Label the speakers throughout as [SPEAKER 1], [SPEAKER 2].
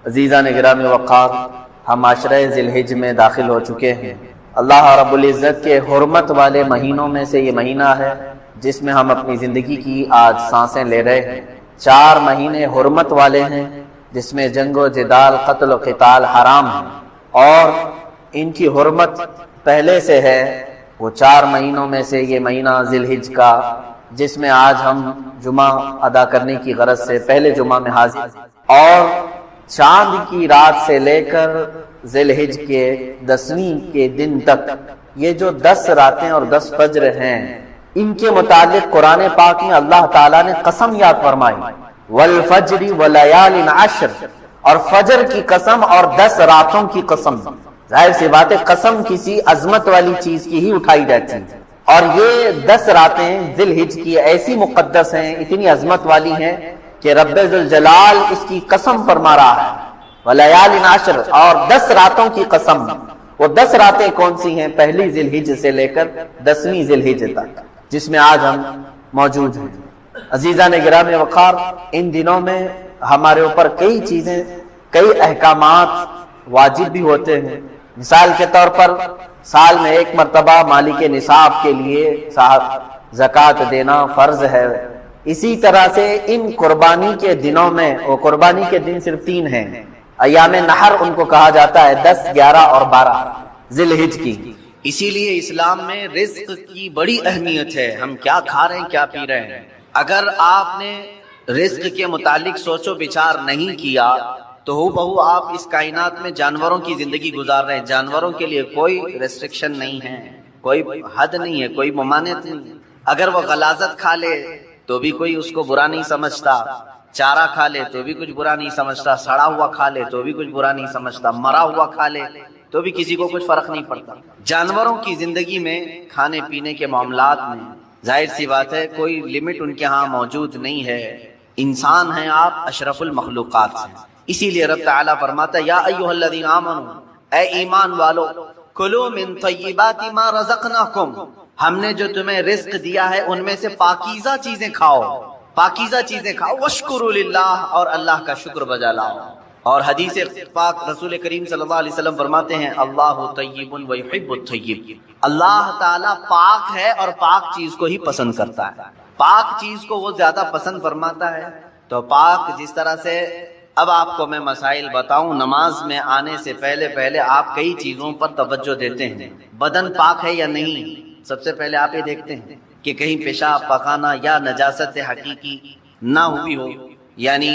[SPEAKER 1] عزیزان گرامی وقار، ہم عشرہ ذی الحجہ میں داخل ہو چکے ہیں۔ اللہ رب العزت کے حرمت والے مہینوں میں سے یہ مہینہ ہے جس میں ہم اپنی زندگی کی آج سانسیں لے رہے ہیں۔ 4 مہینے حرمت والے ہیں جس میں جنگ و جدال، قتل و قتال حرام ہے، اور ان کی حرمت پہلے سے ہے۔ وہ 4 مہینوں میں سے یہ مہینہ ذی الحجہ کا، جس میں آج ہم جمعہ ادا کرنے کی غرض سے پہلے جمعہ میں حاضر، اور چاند کی رات سے لے کر ذی الحجہ کے 10ویں کے دن تک یہ جو 10 راتیں اور 10 فجر ہیں، ان کے متعلق قرآن پاک میں اللہ تعالیٰ نے قسم یاد فرمائی، والفجر ولیال عشر، اور فجر کی قسم اور 10 راتوں کی قسم۔ ظاہر سی بات ہے، قسم کسی عظمت والی چیز کی ہی اٹھائی جاتی ہے، اور یہ 10 راتیں ذی الحجہ کی ایسی مقدس ہیں، اتنی عظمت والی ہیں کہ رب ذوالجلال اس کی قسم فرما رہا ہے، ولیال عشر، اور 10 راتوں کی قسم۔ وہ 10 راتیں کون سی ہیں؟ پہلی ذی الحجہ سے لے کر 10ویں ذی الحجہ تک، جس میں آج ہم موجود ہیں۔ عزیزان گرامی وقار، ان دنوں میں ہمارے اوپر کئی چیزیں، کئی احکامات واجب بھی ہوتے ہیں۔ مثال کے طور پر سال میں 1 مرتبہ مالک نصاب کے لیے زکوٰۃ دینا فرض ہے۔ اسی طرح سے ان قربانی کے دنوں میں، وہ قربانی کے دن صرف 3 ہیں، ایام نحر ان کو کہا جاتا ہے، 10، 11 اور 12 ذی الحجہ کی۔ اسی لیے اسلام میں رزق کی بڑی اہمیت ہے۔ ہم کیا کھا رہے ہیں، کیا پی رہے ہیں، اگر آپ نے رزق کے متعلق سوچ و بچار نہیں کیا تو ہو بہو آپ اس کائنات میں جانوروں کی زندگی گزار رہے ہیں۔ جانوروں کے لیے کوئی ریسٹرکشن نہیں ہے، کوئی حد نہیں ہے، کوئی ممانعت نہیں ہے۔ اگر وہ غلاظت کھا لے تو بھی کوئی اس کو برا نہیں سمجھتا، چارہ کھا لے تو بھی کچھ برا نہیں سمجھتا، سڑا ہوا کھا لے تو بھی کچھ برا نہیں سمجھتا، مرا ہوا کھا لے تو بھی کسی کو کچھ فرق نہیں پڑتا۔ جانوروں کی زندگی میں، کھانے پینے کے معاملات میں ظاہر سی بات ہے کوئی لمٹ ان کے ہاں موجود نہیں ہے۔ انسان ہیں آپ، اشرف المخلوقات ہیں۔ اسی لیے رب تعالیٰ فرماتا ہے، یا ایھا الذین آمنوا، اے ایمان والو، کلوا من طیبات ما رزقناکم، ہم نے جو تمہیں رزق دیا ہے ان میں سے پاکیزہ چیزیں کھاؤ، پاکیزہ چیزیں کھاؤ، واشکروا للہ، اور اللہ کا شکر بجا لاؤ۔ اور حدیث پاک رسول کریم صلی اللہ علیہ وسلم فرماتے ہیں، اللہ طیب ویحب الطیب، اللہ تعالیٰ پاک ہے اور پاک چیز کو ہی پسند کرتا ہے، پاک چیز کو وہ زیادہ پسند فرماتا ہے۔ تو پاک جس طرح سے، اب آپ کو میں مسائل بتاؤں، نماز میں آنے سے پہلے آپ کئی چیزوں پر توجہ دیتے ہیں۔ بدن پاک ہے یا نہیں، سب سے پہلے آپ یہ دیکھتے ہیں کہ کہیں پیشاب پخانہ یا نجاست حقیقی نہ ہوئی ہو، یعنی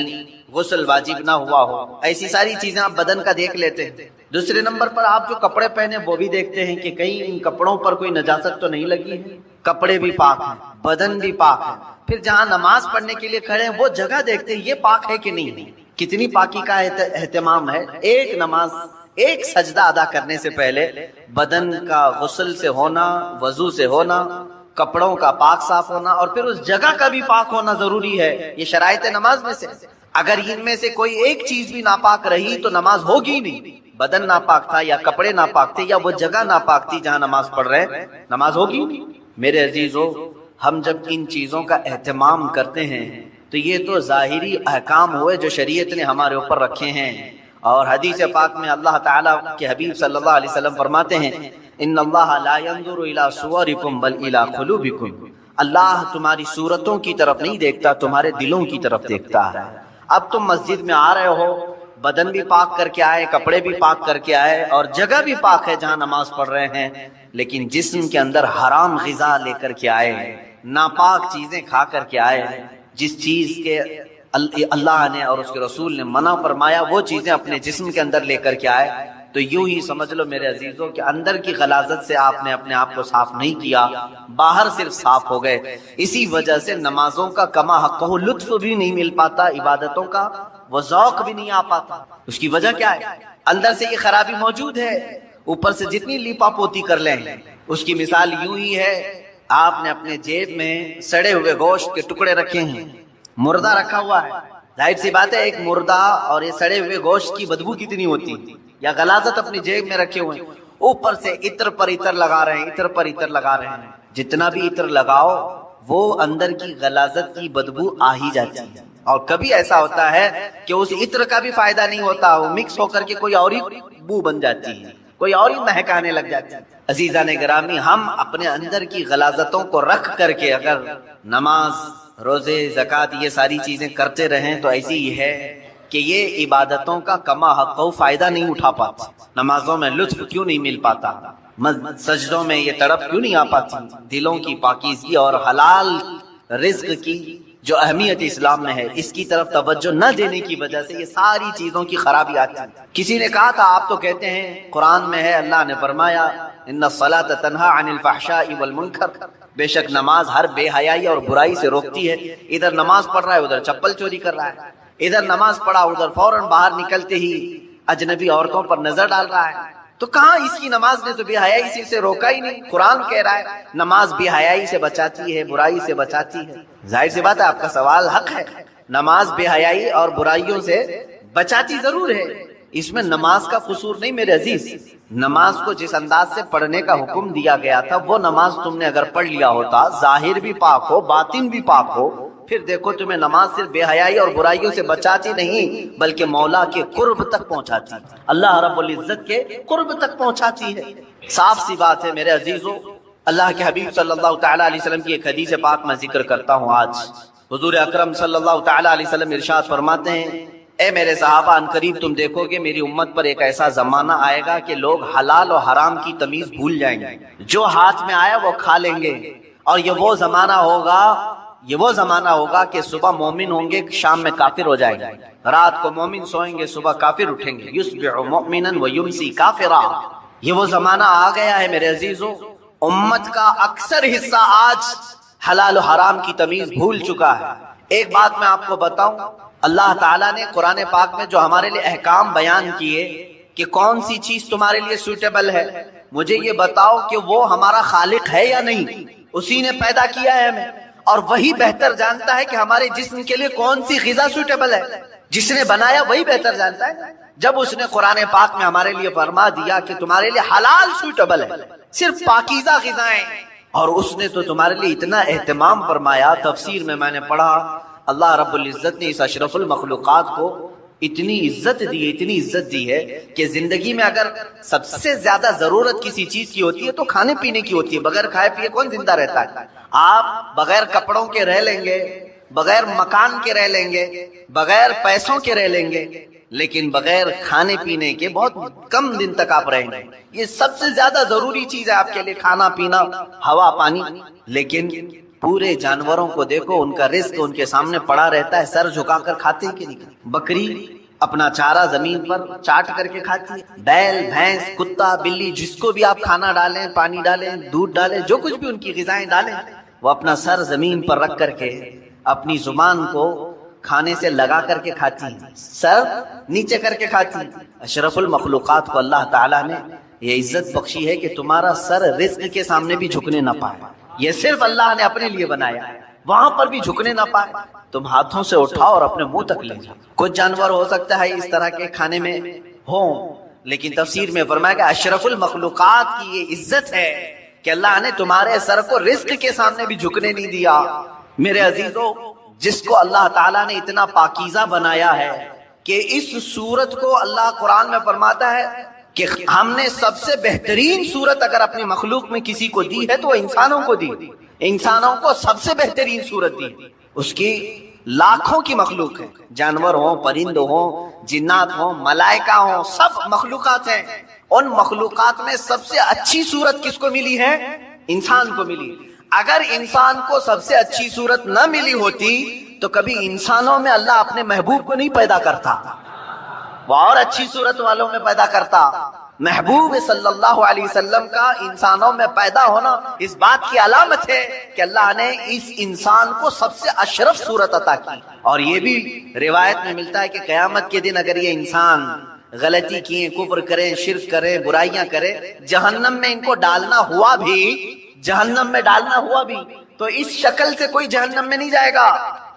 [SPEAKER 1] غسل واجب نہ ہوا ہو، ایسی ساری چیزیں آپ بدن کا دیکھ لیتے ہیں۔ دوسرے نمبر پر آپ جو کپڑے پہنے وہ بھی دیکھتے ہیں کہ کہیں ان کپڑوں پر کوئی نجاست تو نہیں لگی ہے، کپڑے بھی پاک ہیں، بدن بھی پاک ہے۔ پھر جہاں نماز پڑھنے کے لیے کھڑے ہیں وہ جگہ دیکھتے ہیں، یہ پاک ہے کہ نہیں، کتنی پاکی کا اہتمام ہے۔ ایک نماز، ایک سجدہ ادا کرنے سے پہلے بدن کا غسل سے ہونا، وضو سے ہونا، کپڑوں کا پاک صاف ہونا، اور پھر اس جگہ کا بھی پاک ہونا ضروری ہے۔ یہ شرائط نماز میں سے، اگر ان میں سے کوئی ایک چیز بھی ناپاک رہی تو نماز ہوگی نہیں۔ بدن ناپاک تھا یا کپڑے ناپاک تھے یا وہ جگہ ناپاک تھی جہاں نماز پڑھ رہے ہیں، نماز ہوگی نہیں۔ میرے عزیزو، ہم جب ان چیزوں کا اہتمام کرتے ہیں تو یہ تو ظاہری احکام ہوئے جو شریعت نے ہمارے اوپر رکھے ہیں۔ اور حدیث پاک میں اللہ تعالیٰ کے حبیب صلی اللہ علیہ وسلم فرماتے ہیں، ان اللہ لا ينظر الى صورکم بل الى قلوبکم، اللہ تمہاری صورتوں کی طرف نہیں دیکھتا، تمہارے دلوں کی طرف دیکھتا ہے۔ اب تم مسجد میں آ رہے ہو، بدن بھی پاک کر کے آئے، کپڑے بھی پاک کر کے آئے، اور جگہ بھی پاک ہے جہاں نماز پڑھ رہے ہیں، لیکن جسم کے اندر حرام غذا لے کر کے آئے، ناپاک چیزیں کھا کر کے آئے، جس چیز کے اللہ نے اور اس کے رسول نے منع فرمایا وہ چیزیں اپنے جسم کے اندر لے کر کے آئے، تو یوں ہی سمجھ لو میرے عزیزوں کہ اندر کی غلاظت سے آپ نے اپنے آپ کو صاف نہیں کیا، باہر صرف صاف ہو گئے۔ اسی وجہ سے نمازوں کا کما حق لطف بھی نہیں مل پاتا، عبادتوں کا وہ ذوق بھی نہیں آ پاتا۔ اس کی وجہ کیا ہے؟ اندر سے یہ خرابی موجود ہے، اوپر سے جتنی لیپا پوتی کر لیں۔ اس کی مثال یوں ہی ہے، آپ نے اپنے جیب میں سڑے ہوئے گوشت کے ٹکڑے رکھے ہیں، مردہ رکھا ہوا ہے، ظاہر سی بات ہے ایک مردہ اور یہ سڑے ہوئے گوشت کی بدبو کتنی ہوتی، یا غلاظت اپنی جیب میں رکھے ہوئے، اوپر سے عطر پر عطر لگا رہے ہیں، عطر پر عطر لگا رہے ہیں۔ جتنا بھی عطر لگاؤ
[SPEAKER 2] وہ اندر کی غلاظت کی بدبو آ ہی جاتی ہے. اور کبھی ایسا ہوتا ہے کہ اس عطر کا بھی فائدہ نہیں ہوتا، وہ مکس ہو کر کے کوئی اور ہی بو بن جاتی ہے، کوئی اور ہی مہک آنے لگ جاتی ہے. عزیزان گرامی، ہم اپنے اندر کی غلاظتوں کو رکھ کر کے اگر نماز، روزے، زکوٰۃ یہ ساری چیزیں کرتے رہیں تو ایسی ہی ہے کہ یہ عبادتوں کا کما حق و فائدہ نہیں اٹھا پاتے. نمازوں میں لطف کیوں نہیں مل پاتا؟ سجدوں میں یہ تڑپ کیوں نہیں آ پاتی؟ دلوں کی پاکیزگی اور حلال رزق کی جو اہمیت اسلام میں ہے، اس کی طرف توجہ نہ دینے کی وجہ سے یہ ساری چیزوں کی خرابی آتی ہے. کسی نے کہا تھا، آپ تو کہتے ہیں قرآن میں ہے، اللہ نے فرمایا ان الصلاۃ تنہی عن الفحشاء والمنکر، بے شک نماز ہر بے حیائی اور برائی سے روکتی ہے. ادھر نماز پڑھ رہا ہے، ادھر چپل چوری کر رہا ہے، ادھر نماز پڑھا، ادھر فوراً باہر نکلتے ہی اجنبی عورتوں پر نظر ڈال رہا ہے. تو کہاں اس کی نماز نے تو بے حیائی سے اسے روکا ہی نہیں. قرآن کہہ رہا ہے نماز بے حیائی سے بچاتی ہے، برائی سے بچاتی ہے. ظاہر سی بات ہے آپ کا سوال حق ہے، نماز بے حیائی اور برائیوں سے بچاتی ضرور ہے، اس میں نماز کا قصور نہیں میرے عزیز. نماز کو جس انداز سے پڑھنے کا حکم دیا گیا تھا وہ نماز تم نے اگر پڑھ لیا ہوتا، ظاہر بھی پاک ہو باطن بھی پاک ہو، پھر دیکھو تمہیں نماز صرف بے حیائی اور برائیوں سے بچاتی نہیں بلکہ مولا کے قرب تک پہنچاتی، اللہ رب العزت کے قرب تک پہنچاتی ہے. صاف سی بات ہے میرے عزیزو، اللہ کے حبیب صلی اللہ تعالی علیہ وسلم کی ایک حدیث پاک میں ذکر کرتا ہوں آج. حضور اکرم صلی اللہ تعالی علیہ وسلم ارشاد فرماتے ہیں، اے میرے صحابہ، ان قریب تم دیکھو گے میری امت پر ایک ایسا زمانہ آئے گا کہ لوگ حلال اور حرام کی تمیز بھول جائیں گے، جو ہاتھ میں آیا وہ کھا لیں گے. اور یہ وہ زمانہ ہوگا کہ صبح مومن ہوں گے، شام میں کافر ہو جائیں گے، رات کو مومن سوئیں گے، صبح کافر اٹھیں گے. یصبح مؤمنا ویمسی کافرا. یہ وہ زمانہ آ گیا ہے میرے عزیزو، امت کا اکثر حصہ آج حلال و حرام کی تمیز بھول چکا ہے. ایک بات میں آپ کو بتاؤں، اللہ تعالیٰ نے قرآن پاک میں جو ہمارے لیے احکام بیان کیے کہ کون سی چیز تمہارے لیے سوٹیبل ہے، مجھے یہ بتاؤ کہ وہ ہمارا خالق ہے یا نہیں؟ اسی نے پیدا کیا ہے ہمیں، اور وہی بہتر جانتا ہے کہ ہمارے جسم کے لیے کون سی غذا سوٹیبل ہے. جس نے بنایا وہی بہتر جانتا ہے. جب اس نے قرآن پاک میں ہمارے لیے فرما دیا کہ تمہارے لیے حلال سوٹیبل ہے، صرف پاکیزہ غذائیں، اور اس نے تو تمہارے لیے اتنا اہتمام فرمایا. تفسیر میں نے پڑھا اللہ رب العزت نے اس اشرف المخلوقات کو اتنی عزت دی ہے کہ زندگی میں اگر سب سے زیادہ ضرورت کسی چیز کی ہوتی ہے تو کھانے پینے کی ہوتی ہے. بغیر کھائے پیے کون زندہ رہتا ہے؟ آپ بغیر کپڑوں کے رہ لیں گے، بغیر مکان کے رہ لیں گے، بغیر پیسوں کے رہ لیں گے، لیکن بغیر کھانے پینے کے بہت کم دن تک آپ رہیں گے. یہ سب سے زیادہ ضروری چیز ہے آپ کے لیے، کھانا پینا، ہوا پانی. لیکن پورے جانوروں کو دیکھو، ان کا رزق ان کے سامنے پڑا رہتا ہے، سر جھکا کر کھاتے ہیں کہ نہیں؟ بکری اپنا چارہ زمین پر چاٹ کر کے کھاتی ہے، بیل، بھینس، کتا، بلی، جس کو بھی آپ کھانا ڈالیں، پانی ڈالیں، دودھ ڈالیں، جو کچھ بھی ان کی غذائیں ڈالیں، وہ اپنا سر زمین پر رکھ کر کے اپنی زبان کو کھانے سے لگا کر کے کھاتی ہیں، سر نیچے کر کے کھاتی ہیں. اشرف المخلوقات کو اللہ تعالیٰ نے یہ عزت بخشی ہے کہ تمہارا سر رزق کے سامنے بھی جھکنے نہ پائے. یہ صرف اللہ نے اپنے لیے بنایا ہے، وہاں پر بھی جھکنے نہ پائے. تم ہاتھوں سے اٹھاؤ اور اپنے منہ تک لے جاؤ. کچھ جانور ہو سکتا ہے اس طرح کے کھانے میں ہوں، لیکن تفسیر میں فرمایا کہ اشرف المخلوقات کی یہ عزت ہے کہ اللہ نے تمہارے سر کو رزق کے سامنے بھی جھکنے نہیں دیا. میرے عزیزو، جس کو اللہ تعالیٰ نے اتنا پاکیزہ بنایا ہے کہ اس صورت کو اللہ قرآن میں فرماتا ہے کہ ہم نے سب سے بہترین صورت اگر اپنی مخلوق میں کسی کو دی ہے تو وہ انسانوں کو دی. انسانوں کو سب سے بہترین صورت دی. اس کی لاکھوں کی مخلوق ہے، جانور ہوں، پرند ہوں، جنات ہوں، ملائکہ ہوں، سب مخلوقات ہیں. ان مخلوقات میں سب سے اچھی صورت کس کو ملی ہے؟ انسان کو ملی. اگر انسان کو سب سے اچھی صورت نہ ملی ہوتی تو کبھی انسانوں میں اللہ اپنے محبوب کو نہیں پیدا کرتا، وہ اور اچھی صورت والوں میں پیدا کرتا. محبوب صلی اللہ علیہ وسلم کا انسانوں میں پیدا ہونا اس بات کی علامت ہے کہ اللہ نے اس انسان کو سب سے اشرف صورت عطا کی. اور یہ بھی روایت میں ملتا ہے کہ قیامت کے دن اگر یہ انسان غلطی کیے، کفر کریں، شرک کریں، برائیاں کریں، جہنم میں ان کو ڈالنا ہوا بھی تو اس شکل سے کوئی جہنم میں نہیں جائے گا.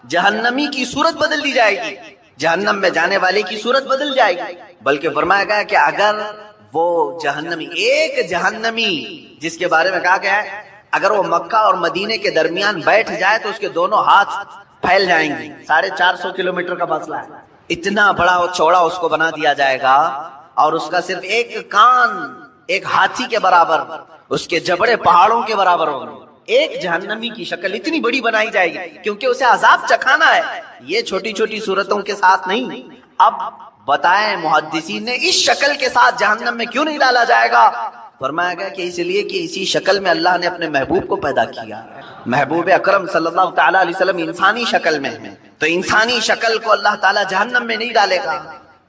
[SPEAKER 2] جہنمی کی صورت بدل دی جائے گی، جہنم میں جانے والے کی صورت بدل جائے گی. بلکہ فرمایا گیا کہ اگر وہ جہنمی، ایک جہنمی جس کے بارے میں کہا گیا ہے اگر وہ مکہ اور مدینے کے درمیان بیٹھ جائے تو اس کے دونوں ہاتھ پھیل جائیں گے. 450 کلومیٹر کا فاصلہ ہے. اتنا بڑا اور چوڑا اس کو بنا دیا جائے گا اور اس کا صرف ایک کان ایک ہاتھی کے برابر, اس کے جبڑے پہاڑوں کے برابر ہوں گے. ایک جہنمی کی شکل اتنی بڑی بنائی جائے گی کیونکہ اسے عذاب چکھانا ہے. یہ چھوٹی چھوٹی صورتوں کے ساتھ نہیں. اب بتائیں محدثین نے اس شکل کے ساتھ جہنم میں کیوں نہیں ڈالا جائے گا؟ فرمایا گیا کہ اس لیے کہ اسی شکل میں اللہ نے اپنے محبوب کو پیدا کیا. محبوب اکرم صلی اللہ تعالی علیہ وسلم انسانی شکل میں ہے, تو انسانی شکل کو اللہ تعالی جہنم میں نہیں ڈالے گا.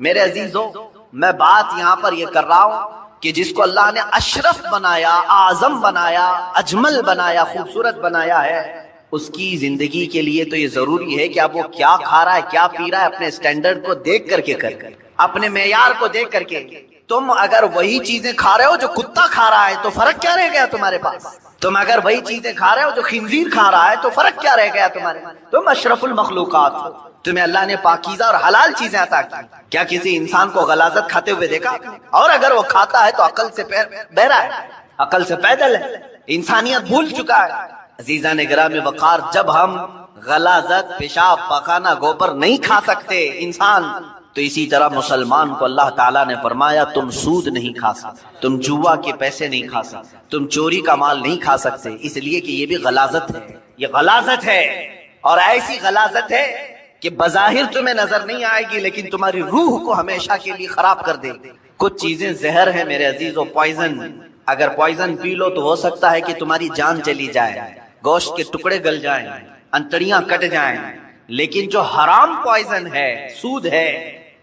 [SPEAKER 2] میرے عزیزو, میں بات یہاں پر یہ کر رہا ہوں کہ جس کو اللہ نے اشرف بنایا, اعظم بنایا, اجمل بنایا, خوبصورت بنایا ہے, اس کی زندگی کے لیے تو یہ ضروری ہے کہ اب وہ کیا کھا رہا ہے, کیا پی رہا ہے, اپنے سٹینڈرڈ کو دیکھ کر کے اپنے معیار کو دیکھ کر کے. تم اگر وہی چیزیں کھا رہے ہو جو کتا کھا رہا ہے تو فرق کیا رہ گیا تمہارے پاس؟ تم اگر وہی چیزیں کھا رہے ہو جو خنزیر کھا رہا ہے تو فرق کیا رہ گیا تمہارے پاس؟ تم اشرف المخلوقات ہو. تمہیں اللہ نے پاکیزہ اور حلال چیزیں عطا کی. کیا کسی انسان کو غلاظت کھاتے ہوئے دیکھا؟ اور اگر وہ کھاتا ہے تو عقل سے بہرا ہے, عقل سے پیدل ہے, انسانیت بھول چکا ہے. عزیزان گرامی وقار, جب ہم غلاظت, پیشاب, پخانہ, گوبر نہیں کھا سکتے انسان, تو اسی طرح مسلمان کو اللہ تعالیٰ نے فرمایا تم سود نہیں کھا سکتے, تم جوا کے پیسے نہیں کھا سکتے, تم چوری کا مال نہیں کھا سکتے, اس لیے کہ یہ بھی غلاظت ہے. یہ غلاظت ہے, اور ایسی غلاظت ہے کہ بظاہر تمہیں نظر نہیں آئے گی لیکن تمہاری روح کو ہمیشہ کے لیے خراب کر دے گی. کچھ چیزیں زہر ہیں میرے عزیزو, پوائزن. اگر پوائزن پی لو تو ہو سکتا ہے کہ تمہاری جان چلی جائے, گوشت کے ٹکڑے گل جائیں, انتڑیاں کٹ جائیں. لیکن جو حرام پوائزن ہے, سود ہے,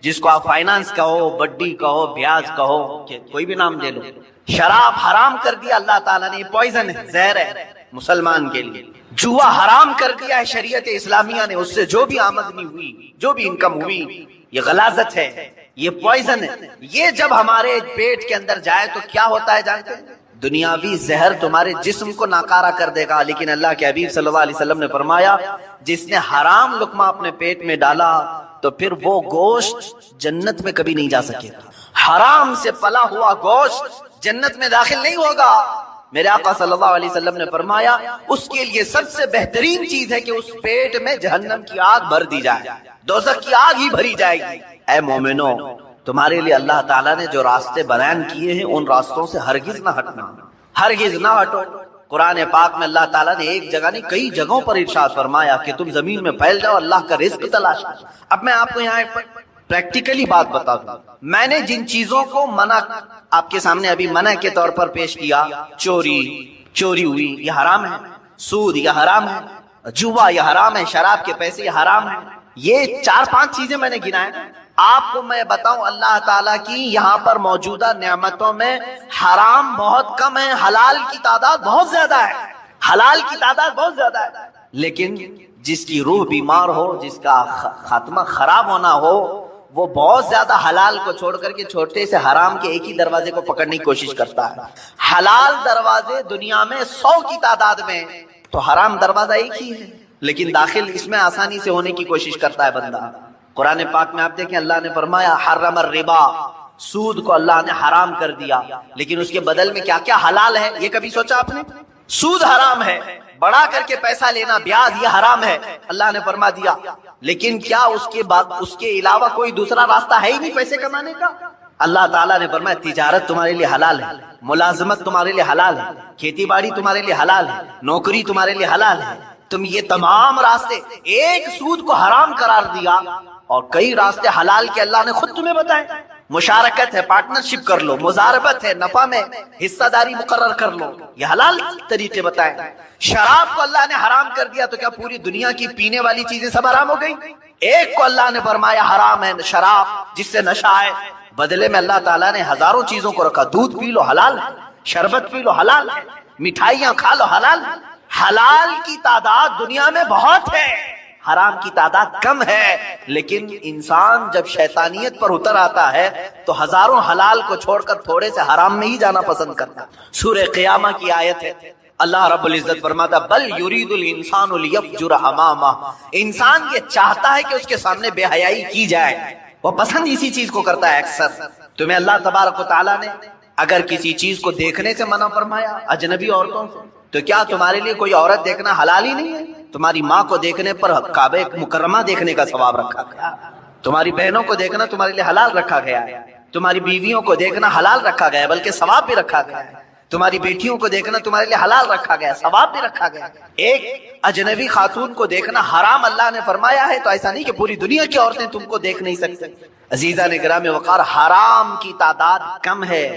[SPEAKER 2] جس کو آپ فائنانس کہو, بڈی کہو, بیاج کہو, کوئی بھی نام دے لو, شراب حرام کر دیا اللہ تعالیٰ نے, یہ پوائزن ہے, زہر ہے مسلمان کے لیے. جوا حرام کر دیا ہے شریعت اسلامیہ نے, اس سے جو بھی آمدنی ہوئی, جو بھی انکم ہوئی, یہ غلاظت ہے, یہ پوائزن ہے. یہ جب ہمارے پیٹ کے اندر جائے تو کیا ہوتا ہے جانتے ہیں؟ دنیاوی زہر تمہارے جسم کو ناکارہ کر دے گا, لیکن اللہ کے حبیب صلی اللہ علیہ وسلم نے فرمایا جس نے حرام لقمہ اپنے پیٹ میں ڈالا تو پھر وہ گوشت جنت میں کبھی نہیں جا سکے. حرام سے پلا ہوا گوشت جنت میں داخل نہیں ہوگا. میرے آقا صلی اللہ علیہ وسلم نے فرمایا اس کے لیے سب سے بہترین چیز ہے کہ اس پیٹ میں جہنم کی آگ بھر دی جائے, دوزخ کی آگ ہی بھری جائے گی. اے مومنو, تمہارے لیے اللہ تعالیٰ نے جو راستے بیان کیے ہیں ان راستوں سے ہرگز نہ ہٹنا, ہرگز نہ ہٹو. قرآن پاک میں اللہ تعالیٰ نے ایک جگہ نہیں کئی جگہوں پر ارشاد فرمایا کہ تم زمین میں پھیل جاؤ, اللہ کا رزق تلاش کرو. اب میں آپ کو یہاں پریکٹیکلی بات بتا دوں. میں نے جن چیزوں کو منع آپ کے سامنے ابھی منع کے طور پر پیش کیا, چوری ہوئی یہ حرام ہے, سود یہ حرام ہے, جوا یہ حرام ہے, شراب کے پیسے یہ حرام ہے, یہ 4-5 چیزیں میں نے گنائے. آپ کو میں بتاؤں اللہ تعالیٰ کی یہاں پر موجودہ نعمتوں میں حرام بہت کم ہے, حلال کی تعداد بہت زیادہ ہے, حلال کی تعداد بہت زیادہ ہے. لیکن جس کی روح بیمار ہو, جس کا خاتمہ خراب ہونا ہو, وہ بہت زیادہ حلال کو چھوڑ کر کے چھوٹے سے حرام کے ایک ہی دروازے کو پکڑنے کی کوشش کرتا ہے. حلال دروازے دنیا میں 100 کی تعداد میں, تو حرام دروازہ ایک ہی ہے, لیکن داخل اس میں آسانی سے ہونے کی کوشش کرتا ہے بندہ. قرآن پاک میں آپ دیکھیں اللہ نے فرمایا حرم الربا, سود کو اللہ نے حرام کر دیا, لیکن اس کے بدل میں کیا کیا حلال ہے یہ کبھی سوچا آپ نے؟ سود حرام ہے, بڑھا کر کے پیسہ لینا, بیاج یہ حرام ہے, اللہ نے فرما دیا. لیکن کیا اس کے علاوہ کوئی دوسرا راستہ ہے ہی نہیں پیسے کمانے کا؟ اللہ تعالیٰ نے فرمایا تجارت تمہارے لیے حلال ہے, ملازمت تمہارے لیے حلال ہے, کھیتی باڑی تمہارے لیے حلال ہے, نوکری تمہارے لیے حلال ہے. تم یہ تمام راستے, ایک سود کو حرام قرار دیا اور کئی راستے حلال کے اللہ نے خود تمہیں بتائے. مشارکت ہے, پارٹنرشپ کر لو, مضاربت ہے, نفع میں حصہ داری مقرر کر لو, یہ حلال طریقے بتائے. شراب کو اللہ نے حرام کر دیا تو کیا پوری دنیا کی پینے والی چیزیں سب حرام ہو گئی؟ ایک کو اللہ نے فرمایا حرام ہے شراب, جس سے نشہ ہے, بدلے میں اللہ تعالیٰ نے ہزاروں چیزوں کو رکھا. دودھ پی لو حلال ہے, شربت پی لو حلال ہے, مٹھائیاں کھا لو حلال ہے. حلال کی تعداد دنیا میں بہت ہے, حرام کی تعداد کم ہے. لیکن انسان جب شیطانیت پر اتر آتا ہے تو ہزاروں حلال کو چھوڑ کر تھوڑے سے حرام میں ہی جانا پسند کرتا. سورہ قیامہ کی آیت ہے, اللہ رب العزت فرماتا بل یرید الانسان لیفجر امامہ, انسان یہ چاہتا ہے کہ اس کے سامنے بے حیائی کی جائے, وہ پسند اسی چیز کو کرتا ہے اکثر. تمہیں اللہ تبارک و تعالیٰ نے اگر کسی چیز کو دیکھنے سے منع فرمایا, اجنبی عورتوں سے, تو کیا تمہارے لیے کوئی عورت دیکھنا حلال ہی نہیں ہے؟ تمہاری ماں کو دیکھنے پر کعبہ مکرمہ دیکھنے کا ثواب رکھا گیا، تمہاری بہنوں کو دیکھنا تمہارے لیے حلال رکھا گیا ہے، تمہاری بیویوں کو دیکھنا حلال رکھا گیا ہے، بلکہ ثواب بھی رکھا گیا ہے، تمہاری بیٹیوں کو دیکھنا تمہارے لیے حلال رکھا گیا ہے، ثواب بھی رکھا گیا ہے۔ ایک اجنبی خاتون کو دیکھنا حرام اللہ نے فرمایا ہے، تو ایسا نہیں کہ پوری دنیا کی عورتیں تم کو دیکھ نہیں سکتی۔ عزیزان گرامی وقار، حرام کی تعداد کم ہے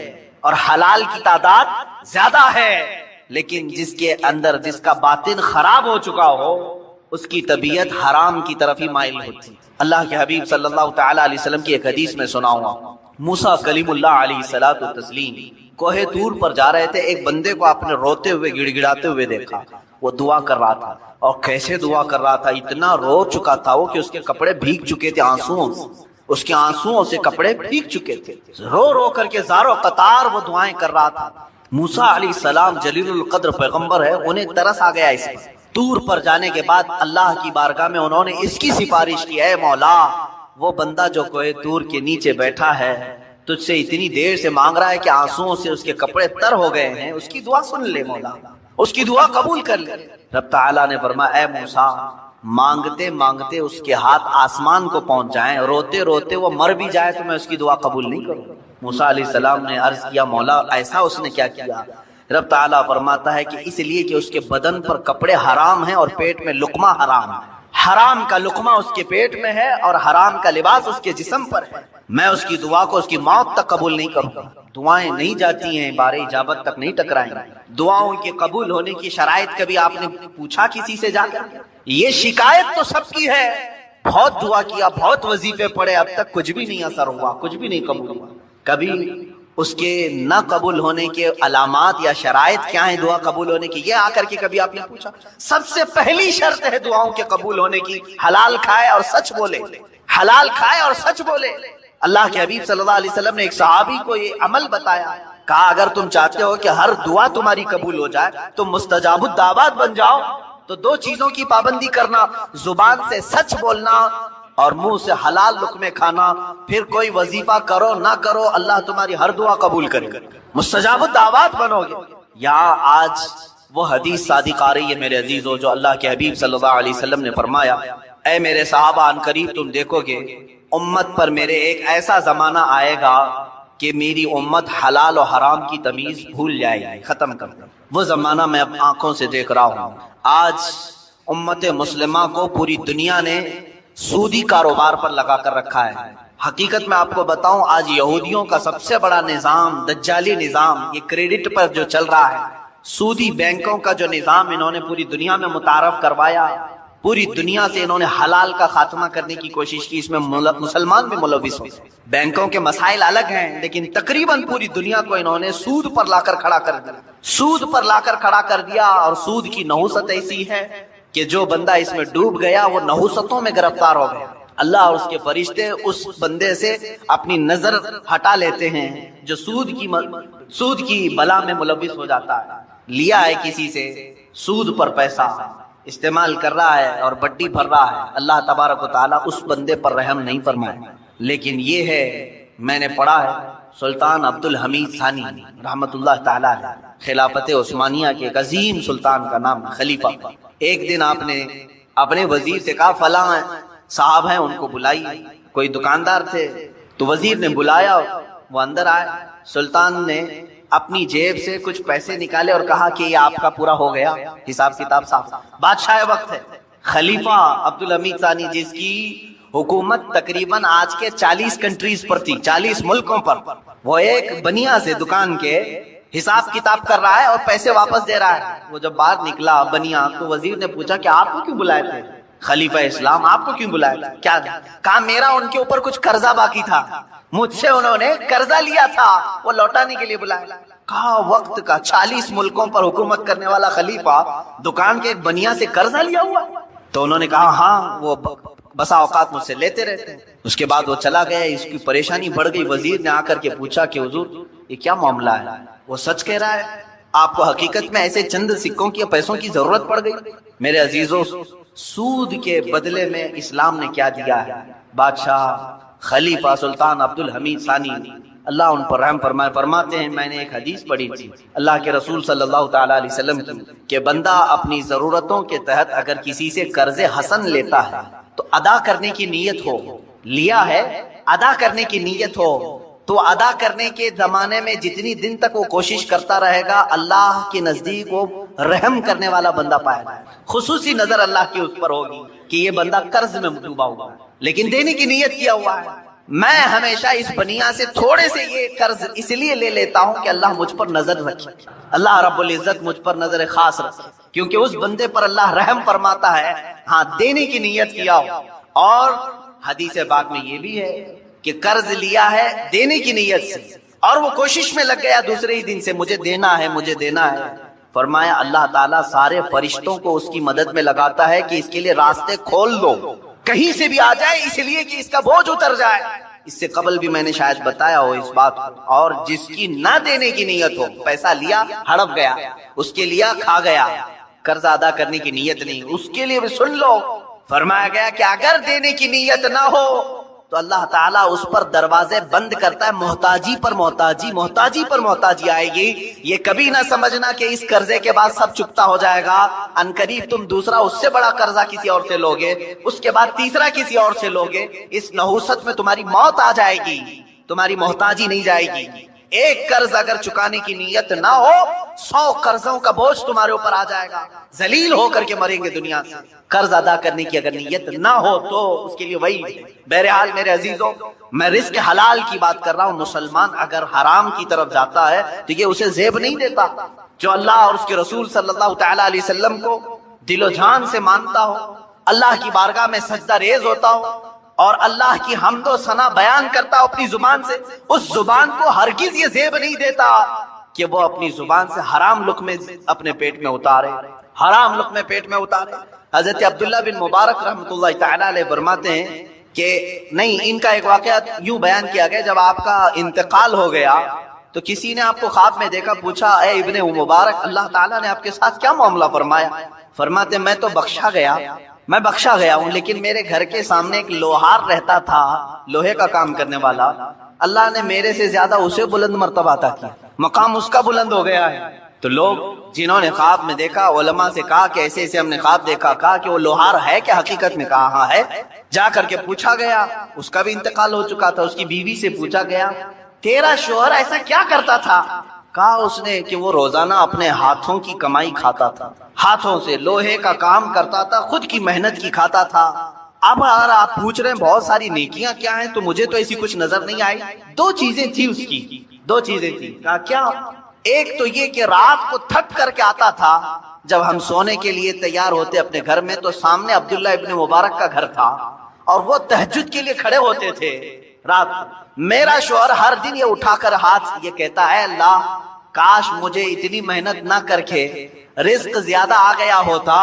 [SPEAKER 2] اور حلال کی تعداد زیادہ ہے، لیکن جس کے اندر جس کا باطن خراب ہو چکا ہو اس کی طبیعت حرام کی طرف ہی مائل ہوتی۔ اللہ کے حبیب صلی اللہ تعالی علیہ وسلم کی ایک حدیث میں سناؤں گا، موسیٰ کلیم اللہ علیہ الصلوۃ والتسلیم کوہ طور پر جا رہے تھے، ایک بندے کو آپ نے روتے ہوئے گڑ گڑاتے ہوئے دیکھا، وہ دعا کر رہا تھا، اور کیسے دعا کر رہا تھا، اتنا رو چکا تھا وہ کہ اس کے کپڑے بھیگ چکے تھے آنسوؤں سے، اس کے آنسوؤں سے کپڑے بھیگ چکے تھے، رو رو کر کے زاروں قطار وہ دعائیں کر رہا تھا۔ موسیٰ علیہ السلام جلیل القدر پیغمبر ہے، انہیں ترس آ گیا اس پر۔ طور پر جانے کے بعد اللہ کی بارگاہ میں انہوں نے اس کی سفارش کی، اے مولا، وہ بندہ جو کوہ طور کے نیچے بیٹھا ہے تجھ سے اتنی دیر سے مانگ رہا ہے کہ آنسوؤں سے اس کے کپڑے تر ہو گئے ہیں، اس کی دعا سن لے مولا، اس کی دعا قبول کر لے۔ رب تعالیٰ نے فرمایا، اے موسیٰ، مانگتے مانگتے اس کے ہاتھ آسمان کو پہنچ جائیں، روتے روتے وہ مر بھی جائے تو میں اس کی دعا قبول نہیں کروں۔ موسیٰ علیہ السلام نے عرض کیا، مولا ایسا اس نے کیا کیا؟ رب تعالیٰ فرماتا ہے کہ اس لیے کہ اس کے بدن پر کپڑے حرام ہیں اور پیٹ میں لقمہ حرام ہے، حرام کا لقمہ اس کے پیٹ میں ہے اور حرام کا لباس اس کے جسم پر ہے، میں اس کی دعا کو اس کی موت تک قبول نہیں کروں گا۔ دعائیں نہیں جاتی ہیں، بار اجابت تک نہیں ٹکرائیں گی۔ دعاؤں کے قبول ہونے کی شرائط کبھی آپ نے پوچھا کسی سے جا کر؟ یہ شکایت تو سب کی ہے، بہت دعا کیا، بہت وظیفے پڑھے، اب تک کچھ بھی نہیں اثر ہوا، کچھ بھی نہیں قبول ہوا۔ کبھی اس کے نہ قبول ہونے کے علامات یا شرائط کیا ہیں دعا قبول ہونے کی، یہ آ کر کے کبھی آپ نے پوچھا؟ سب سے پہلی شرط ہے دعاؤں کے قبول ہونے کی، حلال کھائے اور سچ بولے، حلال کھائے اور سچ بولے۔ اللہ کے حبیب صلی اللہ علیہ وسلم نے ایک صحابی کو یہ عمل بتایا، کہا اگر تم چاہتے ہو کہ ہر دعا تمہاری قبول ہو جائے تو مستجاب الدعوات بن جاؤ، تو دو چیزوں کی پابندی کرنا، زبان سے سچ بولنا اور منہ سے حلال لقمے کھانا، پھر کوئی وظیفہ کرو نہ کرو اللہ تمہاری ہر دعا قبول کرے گا، مستجاب الدعوات بنو گے۔ یہاں آج وہ حدیث صادق آ رہی ہے میرے عزیزو، جو اللہ کے حبیب صلی اللہ علیہ وسلم نے فرمایا، اے میرے صحابہ، ان قریب تم دیکھو گے امت پر میرے ایک ایسا زمانہ آئے گا کہ میری امت حلال و حرام کی تمیز بھول جائے گی، ختم کر دے۔ وہ زمانہ میں اب آنکھوں سے دیکھ رہا ہوں۔ آج امت مسلمہ کو پوری دنیا نے سودی کاروبار پر لگا کر رکھا ہے۔ حقیقت میں آپ کو بتاؤں، آج یہودیوں کا سب سے بڑا نظام، دجالی نظام، یہ کریڈٹ پر جو چل رہا ہے، سودی بینکوں کا جو نظام انہوں نے پوری دنیا میں متعارف کروایا، پوری دنیا سے انہوں نے حلال کا خاتمہ کرنے کی کوشش کی، اس میں مسلمان بھی ملوث ہوئے۔ بینکوں کے مسائل الگ ہیں، لیکن تقریباً پوری دنیا کو انہوں نے سود پر لا کر کھڑا کر دیا، سود پر لا کر کھڑا کر دیا۔ اور سود کی نحوست ایسی ہے کہ جو بندہ اس میں ڈوب گیا وہ نحوستوں میں گرفتار ہو گیا۔ اللہ اور اس کے فرشتے اس بندے سے اپنی نظر ہٹا لیتے ہیں جو سود کی بلا میں ملوث ہو جاتا ہے۔ لیا ہے کسی سے سود پر پیسہ، استعمال کر رہا ہے اور بڈی بھر رہا ہے، اللہ تبارک و تعالیٰ اس بندے پر رحم نہیں فرمائے۔ لیکن یہ ہے، میں نے پڑھا ہے، سلطان عبد الحمید ثانی رحمت اللہ تعالیٰ علیہ، خلافت عثمانیہ کے ایک عظیم سلطان کا نام خلیفہ، ایک دن آپ نے اپنے وزیر سے کہا فلاں صاحب ہیں ان کو بلائیے۔ کوئی دکاندار تھے تو وزیر نے بلایا، وہ اندر آئے، سلطان نے اپنی جیب سے کچھ پیسے نکالے اور کہا کہ یہ آپ کا پورا ہو گیا، حساب کتاب صاف۔ بادشاہ وقت ہے خلیفہ عبد الحمید ثانی، جس کی حکومت تقریباً آج کے 40 کنٹریز پر تھی، 40 ملکوں پر، وہ ایک بنیا سے دکان کے حساب کتاب کر رہا ہے اور پیسے واپس دے رہا ہے۔ وہ جب باہر نکلا بنیا تو وزیر نے پوچھا کہ آپ کو کیوں بلائے تھے؟ خلیفہ اسلام آپ کو کیوں بلایا تھا؟ کیا کہا میرا ان کے اوپر کچھ قرضہ باقی تھا، مجھ سے انہوں نے قرضہ لیا تھا، وہ لوٹانے کے لیے بلایا۔ کہا وقت کا 40 ملکوں پر حکومت کرنے والا خلیفہ دکان کے ایک بنیا سے قرضہ لیا ہوا؟ تو انہوں نے کہا ہاں، وہ بسا اوقات مجھ سے لیتے رہتے ہیں۔ اس کے بعد وہ چلا گیا، اس کی پریشانی بڑھ گئی۔ وزیر نے آ کر کے پوچھا کہ حضور یہ کیا معاملہ ہے؟ وہ سچ کہہ رہا ہے، آپ کو حقیقت میں ایسے چند سکوں کی پیسوں کی ضرورت پڑ گئی؟ میرے عزیزوں، سود کے بدلے میں اسلام نے کیا دیا ہے؟ بادشاہ خلیفہ سلطان عبد الحمید ثانی اللہ ان پر رحم فرمائے۔ فرماتے ہیں میں نے ایک حدیث پڑھی تھی اللہ کے رسول صلی اللہ تعالیٰ علیہ وسلم کی کہ بندہ اپنی ضرورتوں کے تحت اگر کسی سے قرض حسن لیتا ہے تو ادا کرنے کی نیت ہو، لیا ہے ادا کرنے کی نیت ہو تو ادا کرنے کے زمانے میں جتنی دن تک وہ کوشش کرتا رہے گا اللہ کے نزدیک وہ رحم کرنے والا بندہ پائے گا، خصوصی نظر اللہ کی اس پر ہوگی کہ یہ بندہ قرض میں ڈوبا ہوا ہے لیکن دینے کی نیت کیا ہوا ہے۔ میں ہمیشہ اس بنیا سے تھوڑے سے یہ قرض اس لیے لے لیتا ہوں کہ اللہ مجھ پر نظر رکھے، اللہ رب العزت مجھ پر نظر خاص رکھے، کیونکہ اس بندے پر اللہ رحم فرماتا ہے ہاں دینے کی نیت کیا ہو۔ اور حدیث پاک میں یہ بھی ہے کہ قرض لیا ہے دینے کی نیت سے اور وہ کوشش میں لگ گیا دوسرے ہی دن سے مجھے دینا ہے مجھے دینا ہے، فرمایا اللہ تعالیٰ سارے فرشتوں کو اس کی مدد میں لگاتا ہے کہ اس کے لیے راستے کھول دو، کہیں سے بھی آ جائے اس لیے کہ اس کا بوجھ اتر جائے۔ اس سے قبل بھی میں نے شاید بتایا ہو اس بات کو۔ اور جس کی نہ دینے کی نیت ہو، پیسہ لیا ہڑپ گیا، اس کے لیا کھا گیا، قرض ادا کرنے کی نیت نہیں، اس کے لیے بھی سن لو، فرمایا گیا کہ اگر دینے کی نیت نہ ہو تو اللہ تعالیٰ اس پر دروازے بند کرتا ہے، محتاجی پر محتاجی آئے گی۔ یہ کبھی نہ سمجھنا کہ اس قرضے کے بعد سب چکتا ہو جائے گا، ان قریب تم دوسرا اس سے بڑا قرضہ کسی اور سے لوگے، اس کے بعد تیسرا کسی اور سے لوگے، اس نحوست میں تمہاری موت آ جائے گی، تمہاری محتاجی نہیں جائے گی۔ ایک قرض اگر چکانے کی نیت نہ ہو 100 قرضوں کا بوجھ تمہارے اوپر آ جائے گا، ذلیل ہو کر کے مریں گے دنیا سے۔ قرض ادا کرنے کی اگر نیت نہ ہو تو اس کے لیے وہی۔ بہرحال میرے عزیزوں، میں رزق حلال کی بات کر رہا ہوں۔ مسلمان اگر حرام کی طرف جاتا ہے تو یہ اسے زیب نہیں دیتا۔ جو اللہ اور اس کے رسول صلی اللہ تعالیٰ علیہ وسلم کو دل و جان سے مانتا ہو، اللہ کی بارگاہ میں سجدہ ریز ہوتا ہو اور اللہ کی حمد و ثنا بیان کرتا ہو اپنی زبان سے، اس زبان کو ہرگز یہ زیب نہیں دیتا کہ وہ اپنی زبان سے حرام لقمے اپنے پیٹ میں اتارے، حرام لقمے پیٹ میں اتارے۔ حضرت عبداللہ بن مبارک رحمۃ اللہ تعالیٰ علیہ فرماتے ہیں کہ نہیں، ان کا ایک واقعہ یوں بیان کیا گیا، جب آپ کا انتقال ہو گیا تو کسی نے آپ کو خواب میں دیکھا، پوچھا اے ابن مبارک اللہ تعالیٰ نے آپ کے ساتھ کیا معاملہ فرمایا؟ فرماتے میں تو بخشا گیا ہوں، لیکن میرے گھر کے سامنے ایک لوہار رہتا تھا، لوہے کا کام کرنے والا، اللہ نے میرے سے زیادہ اسے بلند مرتبہ عطا کیا، مقام اس کا بلند ہو گیا ہے۔ تو لوگ جنہوں نے خواب میں دیکھا علماء سے کہا کہ ایسے ایسے ہم نے خواب دیکھا، کہا کہ وہ لوہار ہے کہ حقیقت میں؟ کہا ہاں ہے۔ جا کر کے پوچھا گیا، اس کا بھی انتقال ہو چکا تھا، اس کی بیوی سے پوچھا گیا تیرا شوہر ایسا کیا کرتا تھا؟ کہا اس نے کہ وہ روزانہ اپنے ہاتھوں کی کمائی کھاتا تھا، ہاتھوں سے لوہے کا کام کرتا تھا، خود کی محنت کی کھاتا تھا۔ اب اگر آپ پوچھ رہے ہیں بہت ساری نیکیاں کیا ہیں، تو مجھے تو ایسی کچھ نظر نہیں آئی۔ 2 چیزیں تھی اس کی، 2 چیزیں تھی۔ کہا کیا؟ ایک تو یہ کہ رات کو تھک کر کے آتا تھا، جب ہم سونے کے لیے تیار ہوتے اپنے گھر میں تو سامنے عبداللہ ابن مبارک کا گھر تھا اور وہ تہجد کے لیے کھڑے ہوتے تھے رات کو۔ میرا شوہر ہر دن یہ اٹھا کر ہاتھ یہ کہتا ہے اللہ کاش مجھے اتنی محنت نہ کر کے رزق زیادہ آ گیا ہوتا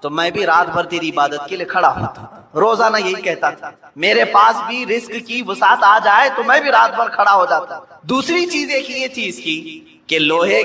[SPEAKER 2] تو میں بھی رات بھر تیری عبادت کے لیے کھڑا ہوتا۔ روزانہ یہی کہتا تھا میرے پاس بھی رزق کی وسعت آ جائے تو میں بھی رات بھر کھڑا ہو جاتا۔ دوسری چیز ایک یہ تھی اس کی کہ لوہے